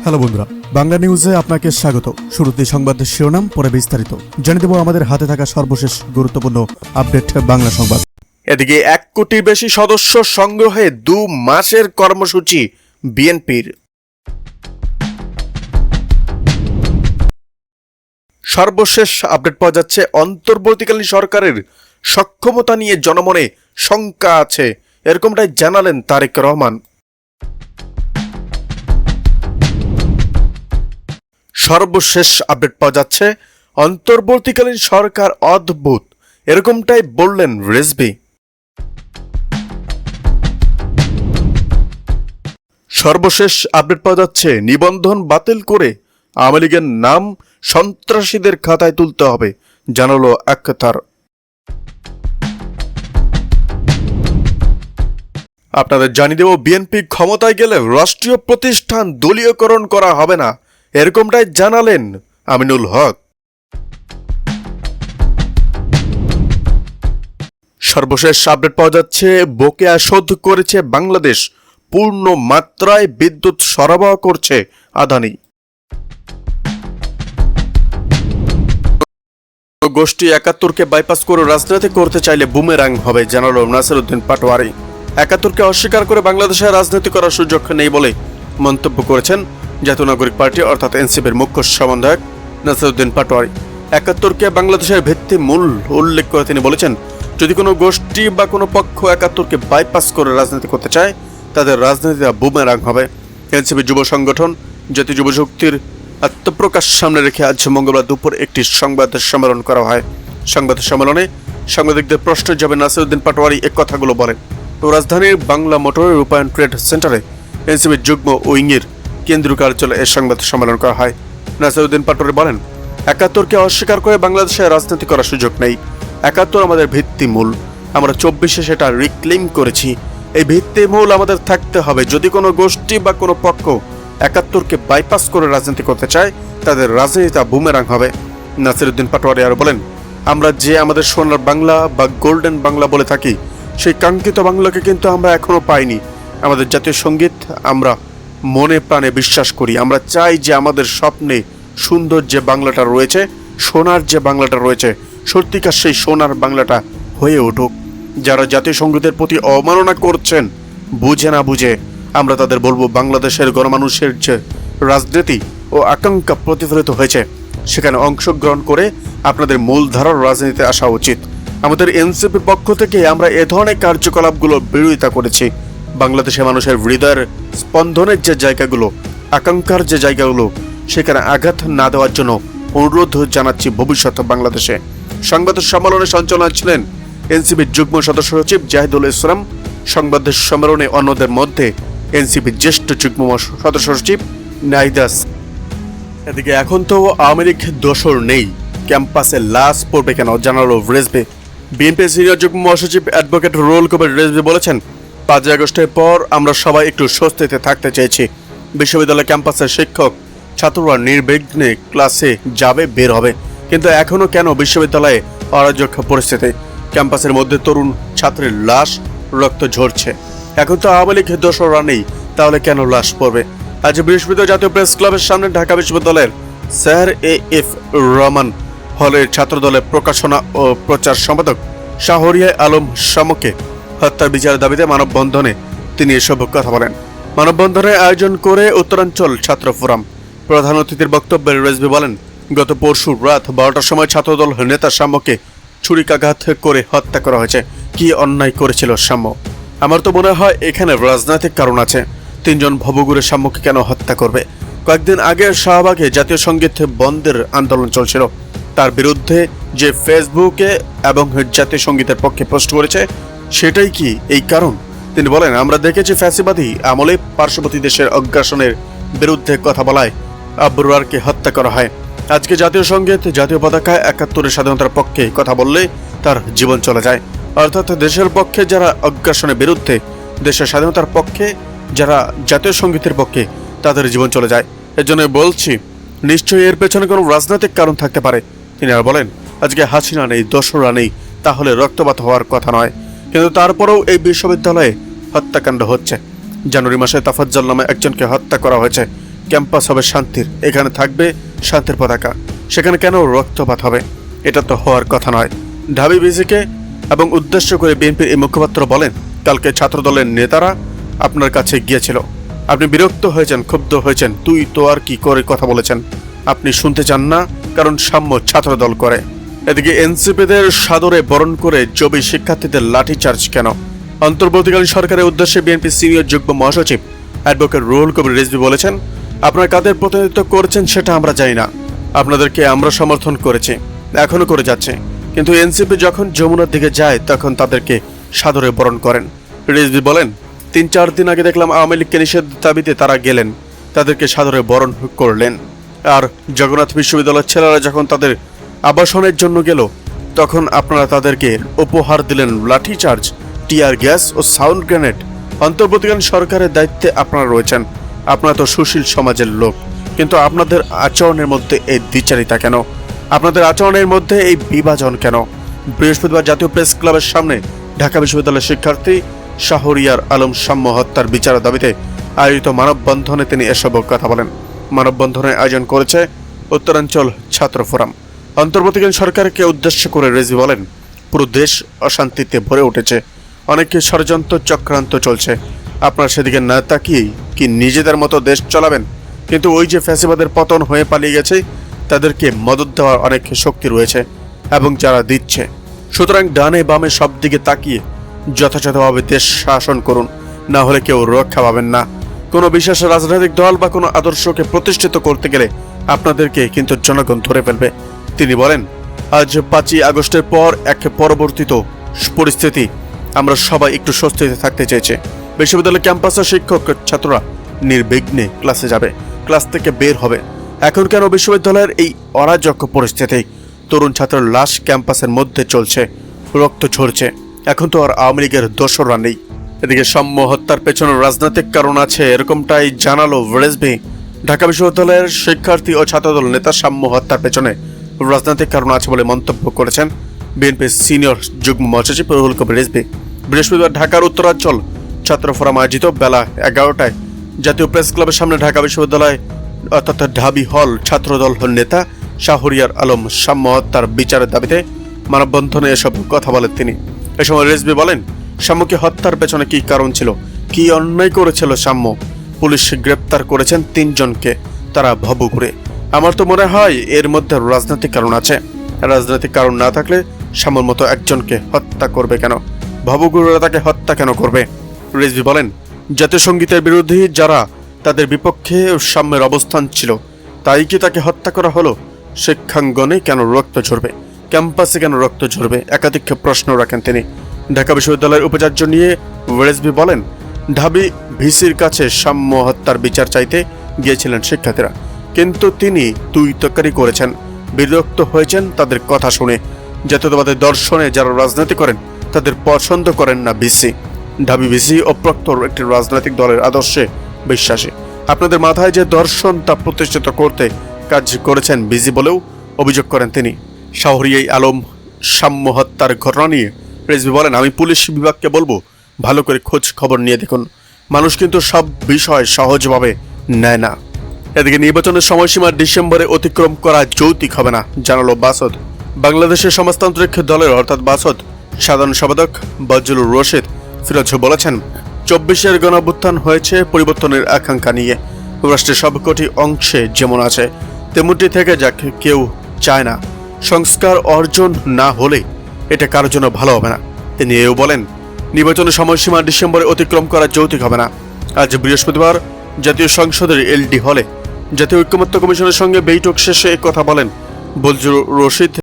Hello বন্ধুরা, বাংলা নিউজে আপনাকে স্বাগত। শুরুতে সংবাদের শিরোনাম, পরে বিস্তারিত জানিয়ে দেব আমাদের হাতে থাকা সর্বশেষ গুরুত্বপূর্ণ আপডেট বাংলা সংবাদ। এদিকে 1 কোটির বেশি সদস্য সংগ্রহে 2 মাসের কর্মসূচি বিএনপির। সর্বশেষ আপডেট পাওয়া যাচ্ছে, অন্তর্বর্তীকালীন সরকারের সক্ষমতা নিয়ে জনমনে শঙ্কা আছে, এরকমটাই জানালেন তারেক রহমান। সর্বশেষ আপডেট পাওয়া যাচ্ছে, অন্তর্বর্তীকালীন সরকার অদ্ভুত, এরকমটাই বললেন রেজভী। সর্বশেষ আপডেট পাওয়া যাচ্ছে, নিবন্ধন বাতিল করে আওয়ামী লীগের নাম সন্ত্রাসীদের খাতায় তুলতে হবে, জানালো আখতার। আপনাদের জানিয়ে দেব, বিএনপি ক্ষমতায় গেলে রাষ্ট্রীয় প্রতিষ্ঠান দলীয়করণ করা হবে না, এরকমটাই জানালেন আমিনুল হক। সর্বশেষ আপডেট পাওয়া যাচ্ছে, বকেয়া শোধ করেছে বাংলাদেশ, পূর্ণ মাত্রায় বিদ্যুৎ সরবরাহ করছে আদানি। গোষ্ঠী 71কে বাইপাস করে রাজনীতি করতে চাইলে বুমেরাং হবে, জানালো নাসিরউদ্দিন পাটোয়ারি। 71কে অস্বীকার করে বাংলাদেশে রাজনীতি করার সুযোগ নেই বলে মন্তব্য করেছেন জাতীয় নাগরিক পার্টি অর্থাৎ এনসিপির মুখ্য সমন্বয়ক নাসিরউদ্দিন পাটোয়ারি। 71কে বাংলাদেশের ভিত্তিমূল উল্লেখ করে তিনি বলেছেন, যদি কোনো গোষ্ঠী বা কোনো পক্ষ 71কে বাইপাস করে রাজনীতি করতে চায়, তাদের রাজনীতিটা বুমেরাং হবে। এনসিপি যুব সংগঠন জাতীয় যুব শক্তির আত্মপ্রকাশ সামনে রেখে আজ মঙ্গলবার দুপুর একটি সংবাদ সম্মেলন করা হয়। সংবাদ সম্মেলনে সাংবাদিকদের প্রশ্নের জবাবে নাসিরউদ্দিন পাটোয়ারি এ কথাগুলো বলেন। রাজধানীর বাংলা মোটরের রূপায়ণ ট্রেড সেন্টারে এনসিপির যুগ্ম উইংয়ের কেন্দ্রীয় কার্যালয়ে এই সংবাদ সম্মেলন করা হয়। নাসিরউদ্দিন পাটোয়ারি বলেন, 71কে অস্বীকার করে বাংলাদেশে রাজনীতি করার সুযোগ নেই। 71 আমাদের ভিত্তিমূল, আমরা 24-এ সেটা রিক্লেম করেছি। এই ভিত্তিমূল আমাদের থাকতে হবে। যদি কোনো গোষ্ঠী বা কোনো পক্ষ 71কে বাইপাস করে রাজনীতি করতে চায়, তাদের রাজনীতিটা বুমেরাং হবে। নাসিরউদ্দিন পাটোয়ারি আরো বলেন, আমরা যে আমাদের সোনার বাংলা বা গোল্ডেন বাংলা বলে থাকি, সেই কাঙ্ক্ষিত বাংলাকে কিন্তু আমরা এখনো পাইনি। আমাদের জাতীয় সঙ্গীত আমরা মনে প্রাণে বিশ্বাস করি। আমরা চাই যে আমাদের স্বপ্নে সুন্দর যে বাংলাটা রয়েছে, সোনার যে বাংলাটা রয়েছে, সত্যিকার সেই সোনার বাংলাটা হয়ে উঠুক। যারা জাতীয় সঙ্গীতের প্রতি অবমাননা করছেন, বুঝে না বুঝে, আমরা তাদের বলবো, বাংলাদেশের গণমানুষের যে রাজনীতি ও আকাঙ্ক্ষা প্রতিফলিত হয়েছে, সেখানে অংশগ্রহণ করে আপনাদের মূলধারার রাজনীতিতে আসা উচিত। আমাদের এনসিপির পক্ষ থেকে আমরা এ ধরনের কার্যকলাপগুলোর বিরোধিতা করেছি। বাংলাদেশের মানুষের হৃদয়ের স্পন্দনের যে জায়গাগুলো, আকাঙ্ক্ষার যে জায়গাগুলো, সেখানে আঘাত না দেওয়ার জন্য অনুরোধ জানাচ্ছি ভবিষ্যৎ বাংলাদেশে। সংবাদ সম্মেলনে সঞ্চালনা ছিলেন এনসিপির যুগ্ম সদস্য সচিব জাহিদুল ইসলাম। সংবাদ সম্মেলনে অন্যদের মধ্যে এনসিপির জ্যেষ্ঠ যুগ্ম সদস্য সচিব নাইদাস। এদিকে এখন তো আওয়ামী লীগ দোসর নেই, ক্যাম্পাসে লাশ পড়বে কেন, জানালো রেজভী। বিএনপি সিনিয়র যুগ্ম মহাসচিব অ্যাডভোকেট রুহুল কবির রেজভী বলেছেন, 5 আগস্টের পর আমরা সবাই একটু স্বস্তিতে থাকতে চেয়েছি। বিশ্ববিদ্যালয় ক্যাম্পাসের শিক্ষক ছাত্ররা নির্বিঘ্নে ক্লাসে যাবে, বের হবে, কিন্তু এখনো কেন বিশ্ববিদ্যালয়ে অরাজক পরিস্থিতি? ক্যাম্পাসের মধ্যে তরুণ ছাত্রের লাশ, রক্ত ঝরছে। এখন তো আওয়ামী লীগ দোসররা নেই, তাহলে কেন লাশ পড়বে? আজ বৃহস্পতিবার জাতীয় প্রেস ক্লাবের সামনে ঢাকা বিশ্ববিদ্যালয়ের স্যার এএফ রহমান হলের ছাত্রদলের প্রকাশনা ও প্রচার সম্পাদক শাহরিয়া আলম শামুকে হত্যার বিচারের দাবিতে মানববন্ধনে তিনি এসব কথা বলেন। মানববন্ধনের আয়োজন করে উত্তরাঞ্চল ছাত্র ফোরাম। প্রধান অতিথির বক্তব্যে রেজভী বলেন, গত পরশু রাত 12টার সময় ছাত্রদল নেতা শামুকে ছুরিকাঘাত করে হত্যা করা হয়েছে। কি অন্যায় করেছিল শাম্য? আমার তো মনে হয় এখানে রাজনৈতিক কারণ আছে। 3 জন ভবঘুরে শাম্যকে কেন হত্যা করবে? কয়েকদিন আগে শাহবাগে জাতীয় সঙ্গীত বন্ধের আন্দোলন চলছিল, তার বিরুদ্ধে যে ফেসবুকে এবং জাতীয় সঙ্গীতের পক্ষে পোস্ট করেছে, সেটাই কি এই কারণ? তিনি বলেন, আমরা দেখেছি ফ্যাসিবাদী আমলে পার্শ্ববর্তী দেশের আগ্রাসনের বিরুদ্ধে কথা বলায় আবরারকে হত্যা করা হয়। আজকে জাতীয় সঙ্গীত, জাতীয় পতাকা, 71-এর স্বাধীনতার পক্ষে কথা বললে তার জীবন চলে যায়। অর্থাৎ দেশের পক্ষে যারা আগ্রাসনের বিরুদ্ধে, দেশের স্বাধীনতার পক্ষে যারা জাতীয় সঙ্গীতের পক্ষে, তাদের জীবন চলে যায়। এর জন্য বলছি, নিশ্চয়ই এর পেছনে কোনো রাজনৈতিক কারণ থাকতে পারে। তিনি আর বলেন, আজকে হাসিনা নেই, দোসররা নেই, তাহলে রক্তপাত হওয়ার কথা নয়, কিন্তু তারপরেও এই বিশ্ববিদ্যালয়ে হত্যাকাণ্ড হচ্ছে। জানুয়ারি মাসে তাফাজ্জল নামে একজনকে হত্যা করা হয়েছে। ক্যাম্পাস হবে শান্তির, এখানে থাকবে শান্তির পতাকা, সেখানে কেন রক্তপাত হবে? এটা তো হওয়ার কথা নয়। ঢাবি ভিসিকে এবং উদ্দেশ্য করে বিএনপির এই মুখপাত্র বলেন, কালকে ছাত্রদলের নেতারা আপনার কাছে গিয়েছিল, আপনি বিরক্ত হয়েছেন, ক্ষুব্ধ হয়েছেন, তুই তো আর কি করে কথা বলেছেন, আপনি শুনতে চান না, কারণ সাম্য ছাত্রদল করে। এদিকে এনসিপিদের সাদরে বরণ করে জবি শিক্ষার্থীদের লাঠিচার্জ কেন? অন্তর্বর্তীকালীন সরকারের উদ্দেশ্যে বিএনপি সিনিয়র যুগ্ম মহাসচিব অ্যাডভোকেট রুহুল কবির রিজভী বলেছেন, আপনারা কাদের প্রতিনিধিত্ব করছেন সেটা আমরা জানি না, আপনাদেরকে আমরা সমর্থন করেছি, এখনো করে যাচ্ছে, কিন্তু এনসিপি যখন যমুনার দিকে যায় তখন তাদেরকে সাদরে বরণ করেন। রিজভী বলেন, 3-4 দিন আগে দেখলাম আওয়ামী লীগকে নিষেধ দাবিতে তারা গেলেন, তাদেরকে সাদরে বরণ করলেন। আর জগন্নাথ বিশ্ববিদ্যালয়ের ছেলেরা যখন তাদের আবাসনের জন্য গেল তখন আপনারা তাদেরকে উপহার দিলেন লাঠিচার্জ, টিয়ার গ্যাস ও সাউন্ড গ্রেনেড। অন্তর্বর্তীকালীন সরকারের দায়িত্বে আপনারা রয়েছেন, আপনারা তো সুশীল সমাজের লোক, কিন্তু আপনাদের আচরণের মধ্যে এই দ্বিচারিতা কেন? আপনাদের আচরণের মধ্যে এই বিভাজন কেন? বৃহস্পতিবার জাতীয় প্রেস ক্লাবের সামনে ঢাকা বিশ্ববিদ্যালয়ের শিক্ষার্থী শাহরিয়ার আলম সাম্য হত্যার বিচারের দাবিতে আয়োজিত মানববন্ধনে তিনি এসব কথা বলেন। মানববন্ধনের আয়োজন করেছে উত্তরাঞ্চল ছাত্র ফোরাম। অন্তর্বর্তীকালীন সরকারকে উদ্দেশ্য করে রিজভী বলেন, পুরো দেশ অশান্তিতে ভরে উঠেছে, অনেকে ষড়যন্ত্র চক্রান্ত চলছে, আপনারা সেদিকে না তাকিয়েই কি নিজেদের মতো দেশ চালাবেন? কিন্তু ওই যে ফ্যাসিবাদের পতন হয়ে পালিয়ে গেছে তাদেরকে মদত দেওয়ার অনেক শক্তি রয়েছে এবং যারা দিচ্ছে। সুতরাং ডানে বামে সব দিকে তাকিয়ে যথাযথভাবে দেশ শাসন করুন, না হলে কেউ রক্ষা পাবেন না। কোনো বিশেষ রাজনৈতিক দল বা কোনো আদর্শকে প্রতিষ্ঠিত করতে গেলে আপনাদেরকে কিন্তু জনগণ ধরে ফেলবে। তিনি বলেন, আজ 5ই আগস্টের পর এক পরিবর্তিত পরিস্থিতি, আমরা সবাই একটু স্বস্তিতে থাকতে চেয়েছি। বিশ্ববিদ্যালয় ক্যাম্পাসের শিক্ষক ছাত্ররা নির্বিঘ্নে ক্লাসে যাবে, ক্লাস থেকে বের হবে। এখন কেন বিশ্ববিদ্যালয়ের এই অরাজক পরিস্থিতি? তরুণ ছাত্রের লাশ ক্যাম্পাসের মধ্যে চলছে, রক্ত ঝরছে, এখন তো আর আওয়ামী লীগের দোসররা নেই। এদিকে সাম্য হত্যার পেছনে রাজনৈতিক কারণ আছে, এরকমটাই জানালো রিজভী। ঢাকা বিশ্ববিদ্যালয়ের শিক্ষার্থী ও ছাত্রদল নেতা সাম্য হত্যার পেছনে রাজনৈতিক কারণ আছে বলে মন্তব্য করেছেন বিএনপির সিনিয়র যুগ্ম মহাসচিব রুহুল কবির রিজভী। বৃহস্পতিবার ঢাকার উত্তরাঞ্চল ছাত্র ফোরাম আয়োজিত বেলা 11টায় জাতীয় প্রেস ক্লাবের সামনে ঢাকা বিশ্ববিদ্যালয় অর্থাৎ ঢাবি হল ছাত্রদল নেতা শাহরিয়ার আলম সাম্য হত্যার বিচারের দাবিতে মানববন্ধনে এসব কথা বলেন তিনি। এ সময় রিজভী বলেন, সাম্যকে হত্যার পেছনে কি কারণ ছিল, কি অন্যায় করেছিল সাম্য? পুলিশ গ্রেপ্তার করেছেন 3 জনকে, তারা ভবঘুরে। আমার তো মনে হয় এর মধ্যে রাজনৈতিক কারণ আছে। রাজনৈতিক কারণ না থাকলে সাম্যর মতো একজনকে হত্যা করবে কেন? ভবঘুরেরা তাকে হত্যা কেন করবে? রিজভী বলেন, জাতীয় সঙ্গীতের বিরোধী যারা, তাদের বিপক্ষে সাম্যের অবস্থান ছিল, তাই কি তাকে হত্যা করা হলো? শিক্ষাঙ্গনে কেন রক্ত ঝরবে? ক্যাম্পাসে কেন রক্ত ঝরবে? একাধিক প্রশ্ন রাখেন তিনি। ঢাকা বিশ্ববিদ্যালয়ের উপাচার্য নিয়ে রিজভী বলেন, ঢাবি ভিসির কাছে সাম্য হত্যার বিচার চাইতে গিয়েছিলেন শিক্ষার্থীরা, কিন্তু তিনি তুই তরকারি করেছেন, বিরক্ত হয়েছেন তাদের কথা শুনে। জাতীয়তাবাদের দর্শনে যারা রাজনীতি করেন তাদের পছন্দ করেন না ভিসি। ঢাবি ভিসি অপ্রক্তর একটি রাজনৈতিক দলের আদর্শে বিশ্বাসী। আপনাদের মাথায় যে দর্শন তা প্রতিষ্ঠিত করতে কাজ করেছেন ভিসি বলেও অভিযোগ করেন তিনি। শাহরিয়ার আলম সাম্য হত্যার ঘটনা নিয়ে রিজভী বলেন, আমি পুলিশ বিভাগকে বলবো, ভালো করে খোঁজ খবর নিয়ে দেখুন, মানুষ কিন্তু সব বিষয় সহজভাবে নেয় না। এদিকে নির্বাচনের সময়সীমা ডিসেম্বরে অতিক্রম করা যৌক্তিক হবে না, জানালো বাসদ। বাংলাদেশের সমাজতান্ত্রিক দলের অর্থাৎ বাসদ সাধারণ সম্পাদক বজলুর রশিদ ফিরোজ বলেছেন, 24-এর গণঅভ্যুত্থান হয়েছে পরিবর্তনের আকাঙ্ক্ষা নিয়ে। রাষ্ট্রের সবকটি অংশে যেমন আছে তেমনটি থেকে যাক, কেউ চায় না সংস্কার অর্জন না হলে এটা কারোর জন্য ভালো হবে না। তিনি এও বলেন, নির্বাচনের সময়সীমা ডিসেম্বরে অতিক্রম করা যৌক্তিক হবে না। আজ বৃহস্পতিবার জাতীয় সংসদের এলডি হলে জাতীয় ঐক্যমত্য কমিশনের সঙ্গে বৈঠক শেষে কথা বলেন বজলুর রশিদ।